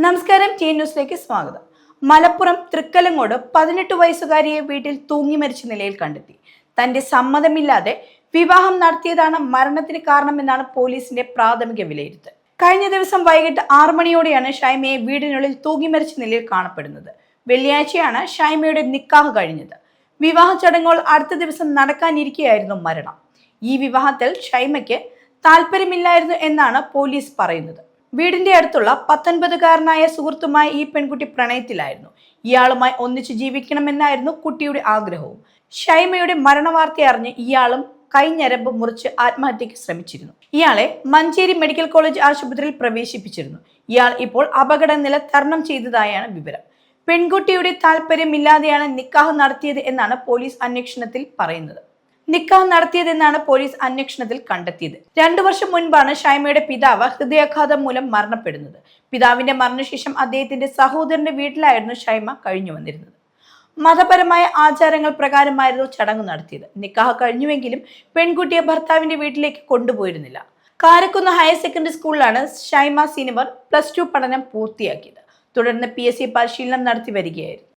നമസ്കാരം, ടി ന്യൂസിലേക്ക് സ്വാഗതം. മലപ്പുറം തൃക്കലങ്ങോട് 18 വയസ്സുകാരിയെ വീട്ടിൽ തൂങ്ങി മരിച്ച നിലയിൽ കണ്ടെത്തി. തന്റെ സമ്മതമില്ലാതെ വിവാഹം നടത്തിയതാണ് മരണത്തിന് കാരണമെന്നാണ് പോലീസിന്റെ പ്രാഥമിക വിലയിരുത്തൽ. കഴിഞ്ഞ ദിവസം വൈകിട്ട് 6 മണിയോടെയാണ് ഷൈമയെ വീടിനുള്ളിൽ തൂങ്ങി മരിച്ച നിലയിൽ കാണപ്പെടുന്നത്. വെള്ളിയാഴ്ചയാണ് ഷൈമയുടെ നിക്കാഹ് കഴിഞ്ഞത്. വിവാഹ ചടങ്ങുകൾ അടുത്ത ദിവസം നടക്കാനിരിക്കെയായിരുന്നു മരണം. ഈ വിവാഹത്തിൽ ഷൈമയ്ക്ക് താല്പര്യമില്ലായിരുന്നു എന്നാണ് പോലീസ് പറയുന്നത്. വീടിന്റെ അടുത്തുള്ള 19കാരനായ സുഹൃത്തുമായി ഈ പെൺകുട്ടി പ്രണയത്തിലായിരുന്നു. ഇയാളുമായി ഒന്നിച്ചു ജീവിക്കണമെന്നായിരുന്നു കുട്ടിയുടെ ആഗ്രഹവും. ഷൈമയുടെ മരണവാർത്ത അറിഞ്ഞ് ഇയാളും കൈഞ്ഞരമ്പ് മുറിച്ച് ആത്മഹത്യക്ക് ശ്രമിച്ചിരുന്നു. ഇയാളെ മഞ്ചേരി മെഡിക്കൽ കോളേജ് ആശുപത്രിയിൽ പ്രവേശിപ്പിച്ചിരുന്നു. ഇയാൾ ഇപ്പോൾ അപകടനില തരണം ചെയ്തതായാണ് വിവരം. പെൺകുട്ടിയുടെ താല്പര്യമില്ലാതെയാണ് നിക്കാഹ് നടത്തിയത് എന്നാണ് പോലീസ് അന്വേഷണത്തിൽ പറയുന്നത്. നിക്കാഹ് നടത്തിയതെന്നാണ് പോലീസ് അന്വേഷണത്തിൽ കണ്ടെത്തിയത്. 2 വർഷം മുൻപാണ് ഷൈമയുടെ പിതാവ് ഹൃദയാഘാതം മൂലം മരണപ്പെടുന്നത്. പിതാവിന്റെ മരണശേഷം അദ്ദേഹത്തിന്റെ സഹോദരന്റെ വീട്ടിലായിരുന്നു ഷൈമ കഴിഞ്ഞു വന്നിരുന്നത്. മതപരമായ ആചാരങ്ങൾ പ്രകാരമായിരുന്നു ചടങ്ങ് നടത്തിയത്. നിക്കാഹ് കഴിഞ്ഞുവെങ്കിലും പെൺകുട്ടിയെ ഭർത്താവിന്റെ വീട്ടിലേക്ക് കൊണ്ടുപോയിരുന്നില്ല. കാരക്കുന്ന് ഹയർ സെക്കൻഡറി സ്കൂളിലാണ് ഷൈമ സിനിവർ +2 പഠനം പൂർത്തിയാക്കിയത്. തുടർന്ന് PSC പരിശീലനം നടത്തി വരികയായിരുന്നു.